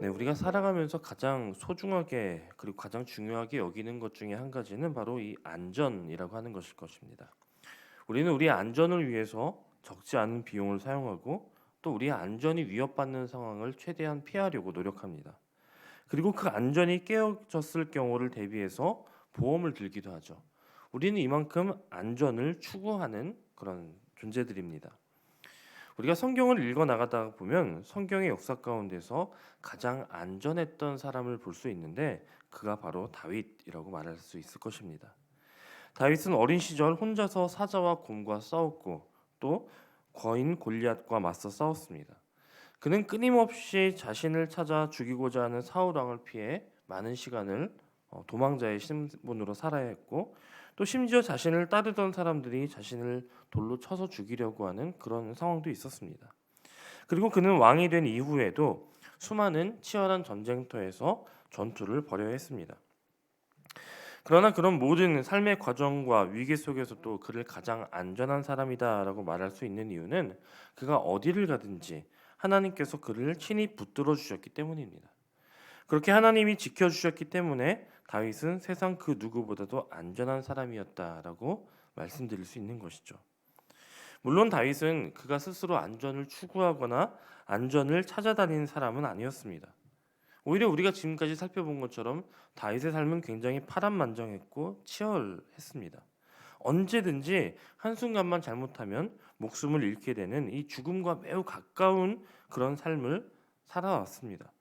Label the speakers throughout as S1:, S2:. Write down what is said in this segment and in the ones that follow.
S1: 네, 우리가 살아가면서 가장 소중하게 그리고 가장 중요하게 여기는 것 중에 한 가지는 바로 이 안전이라고 하는 것일 것입니다. 우리는 우리의 안전을 위해서 적지 않은 비용을 사용하고 또 우리의 안전이 위협받는 상황을 최대한 피하려고 노력합니다. 그리고 그 안전이 깨어졌을 경우를 대비해서 보험을 들기도 하죠. 우리는 이만큼 안전을 추구하는 그런 존재들입니다. 우리가 성경을 읽어 나가다 보면 성경의 역사 가운데서 가장 안전했던 사람을 볼 수 있는데 그가 바로 다윗이라고 말할 수 있을 것입니다. 다윗은 어린 시절 혼자서 사자와 곰과 싸웠고 또 거인 골리앗과 맞서 싸웠습니다. 그는 끊임없이 자신을 찾아 죽이고자 하는 사울 왕을 피해 많은 시간을 도망자의 신분으로 살아야 했고 또 심지어 자신을 따르던 사람들이 자신을 돌로 쳐서 죽이려고 하는 그런 상황도 있었습니다. 그리고 그는 왕이 된 이후에도 수많은 치열한 전쟁터에서 전투를 벌여야 했습니다. 그러나 그런 모든 삶의 과정과 위기 속에서도 그를 가장 안전한 사람이다라고 말할 수 있는 이유는 그가 어디를 가든지 하나님께서 그를 친히 붙들어 주셨기 때문입니다. 그렇게 하나님이 지켜주셨기 때문에 다윗은 세상 그 누구보다도 안전한 사람이었다라고 말씀드릴 수 있는 것이죠. 물론 다윗은 그가 스스로 안전을 추구하거나 안전을 찾아다니는 사람은 아니었습니다. 오히려 우리가 지금까지 살펴본 것처럼 다윗의 삶은 굉장히 파란만장했고 치열했습니다. 언제든지 한순간만 잘못하면 목숨을 잃게 되는 이 죽음과 매우 가까운 그런 삶을 살아왔습니다.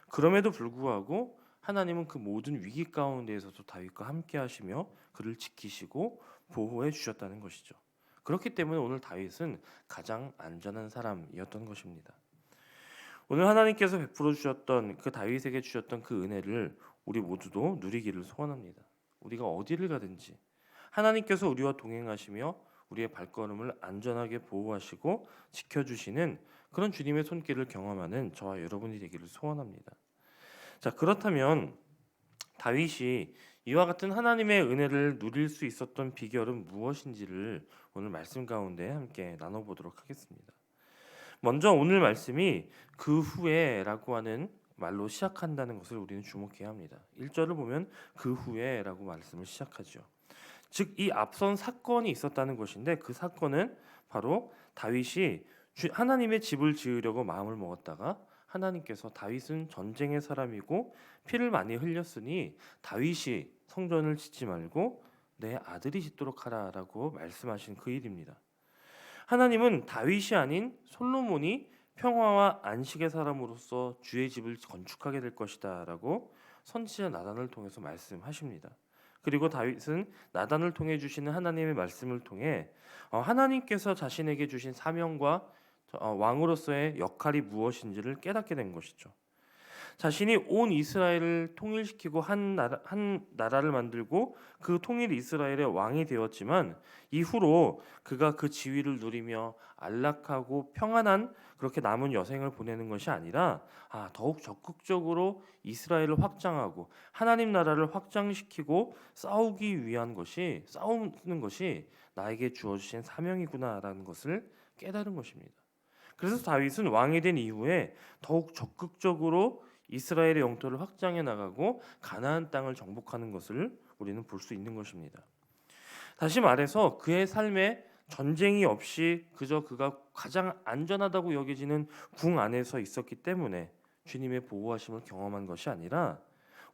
S1: 그럼에도 불구하고 하나님은 그 모든 위기 가운데에서도 다윗과 함께 하시며 그를 지키시고 보호해 주셨다는 것이죠. 그렇기 때문에 오늘 다윗은 가장 안전한 사람이었던 것입니다. 오늘 하나님께서 베풀어 주셨던 그 다윗에게 주셨던 그 은혜를 우리 모두도 누리기를 소원합니다. 우리가 어디를 가든지 하나님께서 우리와 동행하시며 우리의 발걸음을 안전하게 보호하시고 지켜주시는 그런 주님의 손길을 경험하는 저와 여러분이 되기를 소원합니다. 자, 그렇다면 다윗이 이와 같은 하나님의 은혜를 누릴 수 있었던 비결은 무엇인지를 오늘 말씀 가운데 함께 나눠보도록 하겠습니다. 먼저 오늘 말씀이 그 후에라고 하는 말로 시작한다는 것을 우리는 주목해야 합니다. 1절을 보면 그 후에라고 말씀을 시작하죠. 즉 이 앞선 사건이 있었다는 것인데 그 사건은 바로 다윗이 하나님의 집을 지으려고 마음을 먹었다가 하나님께서 다윗은 전쟁의 사람이고 피를 많이 흘렸으니 다윗이 성전을 짓지 말고 내 아들이 짓도록 하라라고 말씀하신 그 일입니다. 하나님은 다윗이 아닌 솔로몬이 평화와 안식의 사람으로서 주의 집을 건축하게 될 것이다라고 선지자 나단을 통해서 말씀하십니다. 그리고 다윗은 나단을 통해 주시는 하나님의 말씀을 통해 하나님께서 자신에게 주신 사명과 왕으로서의 역할이 무엇인지를 깨닫게 된 것이죠. 자신이 온 이스라엘을 통일시키고 한 나라를 만들고 그 통일 이스라엘의 왕이 되었지만 이후로 그가 그 지위를 누리며 안락하고 평안한 그렇게 남은 여생을 보내는 것이 아니라 더욱 적극적으로 이스라엘을 확장하고 하나님 나라를 확장시키고 싸우는 것이 나에게 주어주신 사명이구나라는 것을 깨달은 것입니다. 그래서 다윗은 왕이 된 이후에 더욱 적극적으로 이스라엘의 영토를 확장해 나가고 가나안 땅을 정복하는 것을 우리는 볼 수 있는 것입니다. 다시 말해서 그의 삶에 전쟁이 없이 그저 그가 가장 안전하다고 여겨지는 궁 안에서 있었기 때문에 주님의 보호하심을 경험한 것이 아니라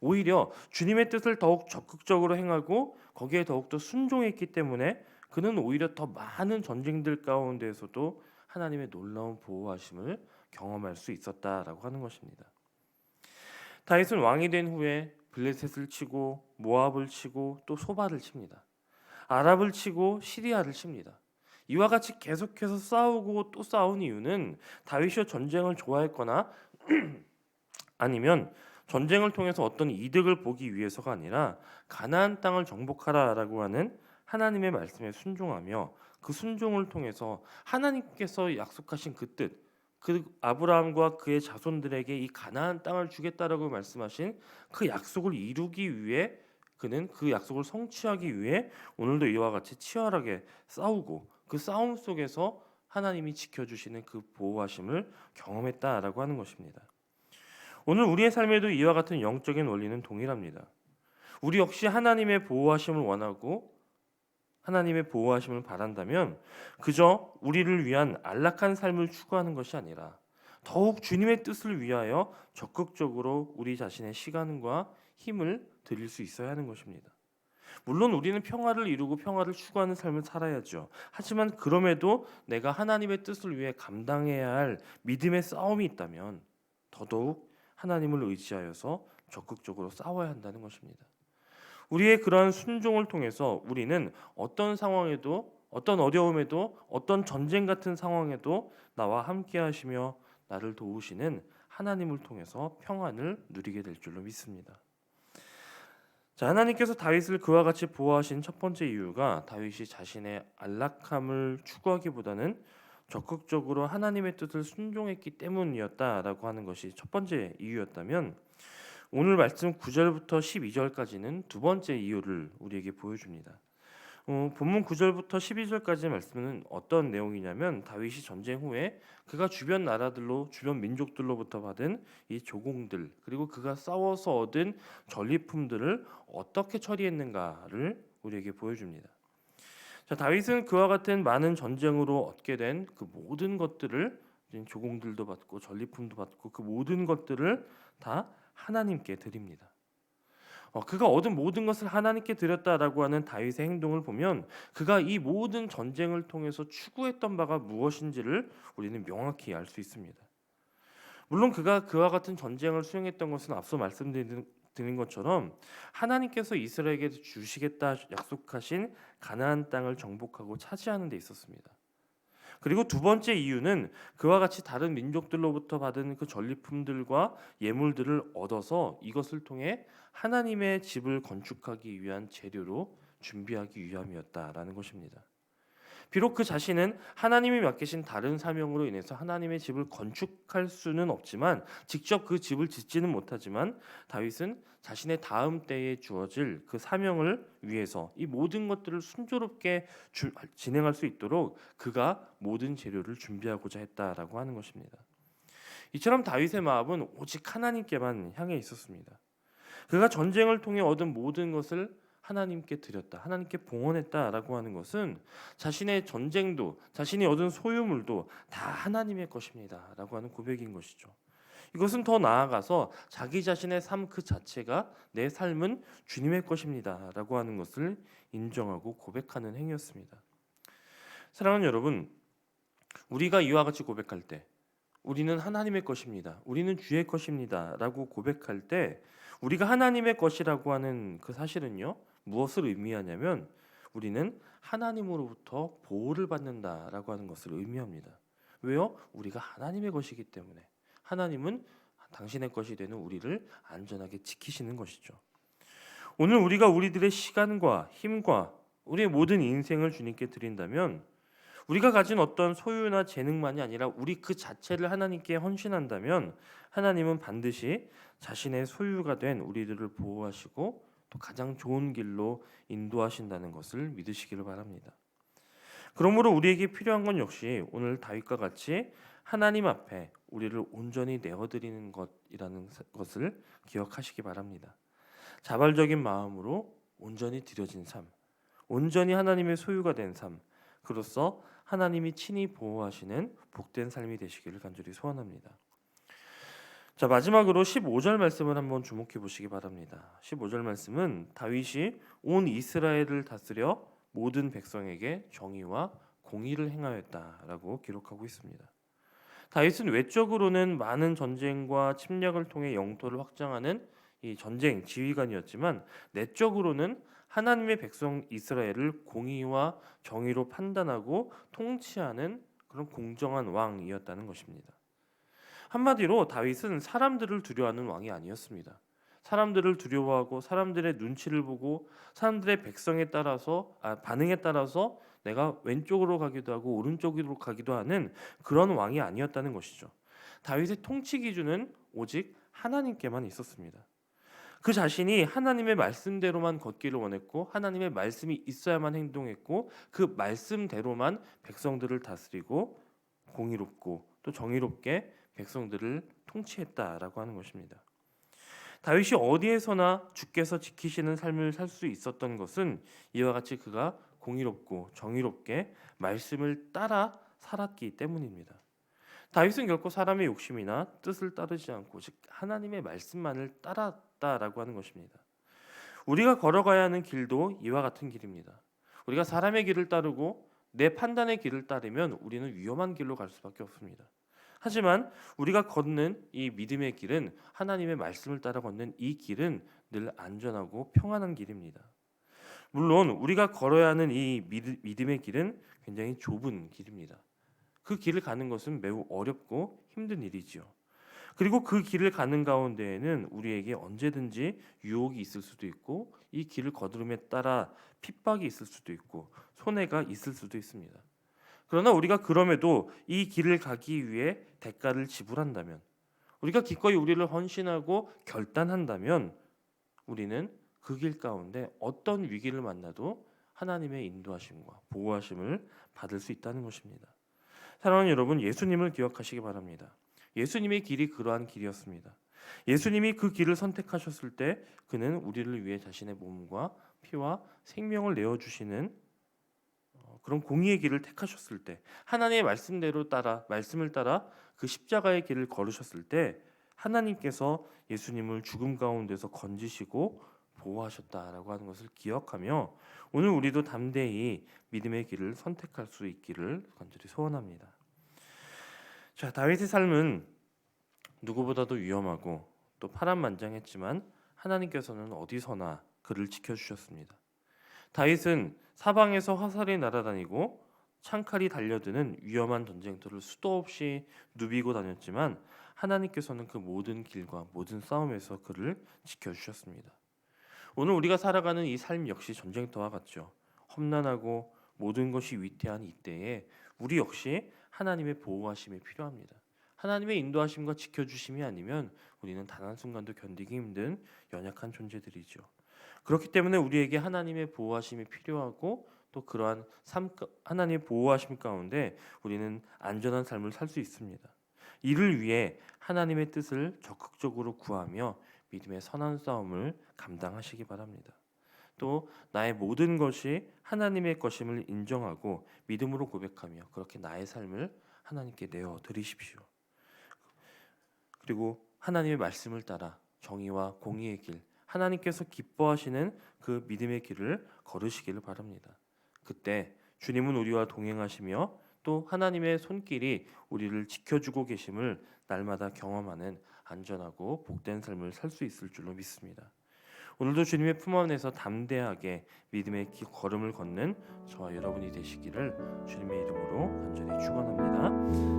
S1: 오히려 주님의 뜻을 더욱 적극적으로 행하고 거기에 더욱더 순종했기 때문에 그는 오히려 더 많은 전쟁들 가운데에서도 하나님의 놀라운 보호하심을 경험할 수 있었다라고 하는 것입니다. 다윗은 왕이 된 후에 블레셋을 치고 모압을 치고 또 소바를 칩니다. 아랍을 치고 시리아를 칩니다. 이와 같이 계속해서 싸우고 또 싸운 이유는 다윗이 전쟁을 좋아했거나 아니면 전쟁을 통해서 어떤 이득을 보기 위해서가 아니라 가나안 땅을 정복하라라고 하는 하나님의 말씀에 순종하며 그 순종을 통해서 하나님께서 약속하신 그 뜻, 그 아브라함과 그의 자손들에게 이 가나안 땅을 주겠다라고 말씀하신 그 약속을 이루기 위해 그는 그 약속을 성취하기 위해 오늘도 이와 같이 치열하게 싸우고 그 싸움 속에서 하나님이 지켜주시는 그 보호하심을 경험했다라고 하는 것입니다. 오늘 우리의 삶에도 이와 같은 영적인 원리는 동일합니다. 우리 역시 하나님의 보호하심을 원하고 하나님의 보호하심을 바란다면 그저 우리를 위한 안락한 삶을 추구하는 것이 아니라 더욱 주님의 뜻을 위하여 적극적으로 우리 자신의 시간과 힘을 드릴 수 있어야 하는 것입니다. 물론 우리는 평화를 이루고 평화를 추구하는 삶을 살아야죠. 하지만 그럼에도 내가 하나님의 뜻을 위해 감당해야 할 믿음의 싸움이 있다면 더더욱 하나님을 의지하여서 적극적으로 싸워야 한다는 것입니다. 우리의 그러한 순종을 통해서 우리는 어떤 상황에도 어떤 어려움에도 어떤 전쟁 같은 상황에도 나와 함께 하시며 나를 도우시는 하나님을 통해서 평안을 누리게 될 줄로 믿습니다. 자, 하나님께서 다윗을 그와 같이 보호하신 첫 번째 이유가 다윗이 자신의 안락함을 추구하기보다는 적극적으로 하나님의 뜻을 순종했기 때문이었다라고 하는 것이 첫 번째 이유였다면 오늘 말씀 9절부터 12절까지는 두 번째 이유를 우리에게 보여줍니다. 본문 9절부터 12절까지의 말씀은 어떤 내용이냐면 다윗이 전쟁 후에 그가 주변 나라들로 주변 민족들로부터 받은 이 조공들 그리고 그가 싸워서 얻은 전리품들을 어떻게 처리했는가를 우리에게 보여줍니다. 자, 다윗은 그와 같은 많은 전쟁으로 얻게 된 그 모든 것들을 조공들도 받고 전리품도 받고 그 모든 것들을 다 하나님께 드립니다. 그가 얻은 모든 것을 하나님께 드렸다라고 하는 다윗의 행동을 보면 그가 이 모든 전쟁을 통해서 추구했던 바가 무엇인지를 우리는 명확히 알 수 있습니다. 물론 그가 그와 같은 전쟁을 수행했던 것은 앞서 말씀드린 것처럼 하나님께서 이스라엘에게 주시겠다 약속하신 가나안 땅을 정복하고 차지하는 데 있었습니다. 그리고 두 번째 이유는 그와 같이 다른 민족들로부터 받은 그 전리품들과 예물들을 얻어서 이것을 통해 하나님의 집을 건축하기 위한 재료로 준비하기 위함이었다라는 것입니다. 비록 그 자신은 하나님이 맡기신 다른 사명으로 인해서 하나님의 집을 건축할 수는 없지만 직접 그 집을 짓지는 못하지만 다윗은 자신의 다음 때에 주어질 그 사명을 위해서 이 모든 것들을 순조롭게 진행할 수 있도록 그가 모든 재료를 준비하고자 했다라고 하는 것입니다. 이처럼 다윗의 마음은 오직 하나님께만 향해 있었습니다. 그가 전쟁을 통해 얻은 모든 것을 하나님께 드렸다, 하나님께 봉헌했다라고 하는 것은 자신의 전쟁도, 자신이 얻은 소유물도 다 하나님의 것입니다라고 하는 고백인 것이죠. 이것은 더 나아가서 자기 자신의 삶 그 자체가 내 삶은 주님의 것입니다라고 하는 것을 인정하고 고백하는 행위였습니다. 사랑하는 여러분, 우리가 이와 같이 고백할 때 우리는 하나님의 것입니다, 우리는 주의 것입니다라고 고백할 때 우리가 하나님의 것이라고 하는 그 사실은요 무엇을 의미하냐면 우리는 하나님으로부터 보호를 받는다라고 하는 것을 의미합니다. 왜요? 우리가 하나님의 것이기 때문에 하나님은 당신의 것이 되는 우리를 안전하게 지키시는 것이죠. 오늘 우리가 우리들의 시간과 힘과 우리의 모든 인생을 주님께 드린다면 우리가 가진 어떤 소유나 재능만이 아니라 우리 그 자체를 하나님께 헌신한다면 하나님은 반드시 자신의 소유가 된 우리들을 보호하시고 또 가장 좋은 길로 인도하신다는 것을 믿으시기를 바랍니다. 그러므로 우리에게 필요한 건 역시 오늘 다윗과 같이 하나님 앞에 우리를 온전히 내어드리는 것이라는 것을 기억하시기 바랍니다. 자발적인 마음으로 온전히 드려진 삶, 온전히 하나님의 소유가 된 삶, 그로써 하나님이 친히 보호하시는 복된 삶이 되시기를 간절히 소원합니다. 자, 마지막으로 15절 말씀을 한번 주목해 보시기 바랍니다. 15절 말씀은 다윗이 온 이스라엘을 다스려 모든 백성에게 정의와 공의를 행하였다라고 기록하고 있습니다. 다윗은 외적으로는 많은 전쟁과 침략을 통해 영토를 확장하는 이 전쟁 지휘관이었지만 내적으로는 하나님의 백성 이스라엘을 공의와 정의로 판단하고 통치하는 그런 공정한 왕이었다는 것입니다. 한마디로 다윗은 사람들을 두려워하는 왕이 아니었습니다. 사람들을 두려워하고 사람들의 눈치를 보고 사람들의 반응에 따라서 내가 왼쪽으로 가기도 하고 오른쪽으로 가기도 하는 그런 왕이 아니었다는 것이죠. 다윗의 통치 기준은 오직 하나님께만 있었습니다. 그 자신이 하나님의 말씀대로만 걷기를 원했고 하나님의 말씀이 있어야만 행동했고 그 말씀대로만 백성들을 다스리고 공의롭고 또 정의롭게 백성들을 통치했다라고 하는 것입니다. 다윗이 어디에서나 주께서 지키시는 삶을 살 수 있었던 것은 이와 같이 그가 공의롭고 정의롭게 말씀을 따라 살았기 때문입니다. 다윗은 결코 사람의 욕심이나 뜻을 따르지 않고 즉 하나님의 말씀만을 따랐다라고 하는 것입니다. 우리가 걸어가야 하는 길도 이와 같은 길입니다. 우리가 사람의 길을 따르고 내 판단의 길을 따르면 우리는 위험한 길로 갈 수밖에 없습니다. 하지만 우리가 걷는 이 믿음의 길은 하나님의 말씀을 따라 걷는 이 길은 늘 안전하고 평안한 길입니다. 물론 우리가 걸어야 하는 이 믿음의 길은 굉장히 좁은 길입니다. 그 길을 가는 것은 매우 어렵고 힘든 일이지요. 그리고 그 길을 가는 가운데에는 우리에게 언제든지 유혹이 있을 수도 있고 이 길을 거두름에 따라 핍박이 있을 수도 있고 손해가 있을 수도 있습니다. 그러나 우리가 그럼에도 이 길을 가기 위해 대가를 지불한다면 우리가 기꺼이 우리를 헌신하고 결단한다면 우리는 그 길 가운데 어떤 위기를 만나도 하나님의 인도하심과 보호하심을 받을 수 있다는 것입니다. 사랑하는 여러분, 예수님을 기억하시기 바랍니다. 예수님의 길이 그러한 길이었습니다. 예수님이 그 길을 선택하셨을 때 그는 우리를 위해 자신의 몸과 피와 생명을 내어주시는 그런 공의의 길을 택하셨을 때 하나님의 말씀을 따라 그 십자가의 길을 걸으셨을 때 하나님께서 예수님을 죽음 가운데서 건지시고 보호하셨다라고 하는 것을 기억하며 오늘 우리도 담대히 믿음의 길을 선택할 수 있기를 간절히 소원합니다. 자, 다윗의 삶은 누구보다도 위험하고 또 파란만장했지만 하나님께서는 어디서나 그를 지켜주셨습니다. 다윗은 사방에서 화살이 날아다니고 창칼이 달려드는 위험한 전쟁터를 수도 없이 누비고 다녔지만 하나님께서는 그 모든 길과 모든 싸움에서 그를 지켜주셨습니다. 오늘 우리가 살아가는 이 삶 역시 전쟁터와 같죠. 험난하고 모든 것이 위태한 이때에 우리 역시 하나님의 보호하심이 필요합니다. 하나님의 인도하심과 지켜주심이 아니면 우리는 단 한순간도 견디기 힘든 연약한 존재들이죠. 그렇기 때문에 우리에게 하나님의 보호하심이 필요하고 또 그러한 하나님의 보호하심 가운데 우리는 안전한 삶을 살 수 있습니다. 이를 위해 하나님의 뜻을 적극적으로 구하며 믿음의 선한 싸움을 감당하시기 바랍니다. 또 나의 모든 것이 하나님의 것임을 인정하고 믿음으로 고백하며 그렇게 나의 삶을 하나님께 내어 드리십시오. 그리고 하나님의 말씀을 따라 정의와 공의의 길, 하나님께서 기뻐하시는 그 믿음의 길을 걸으시기를 바랍니다. 그때 주님은 우리와 동행하시며 또 하나님의 손길이 우리를 지켜주고 계심을 날마다 경험하는 안전하고 복된 삶을 살 수 있을 줄로 믿습니다. 오늘도 주님의 품 안에서 담대하게 믿음의 걸음을 걷는 저와 여러분이 되시기를 주님의 이름으로 간절히 축원합니다.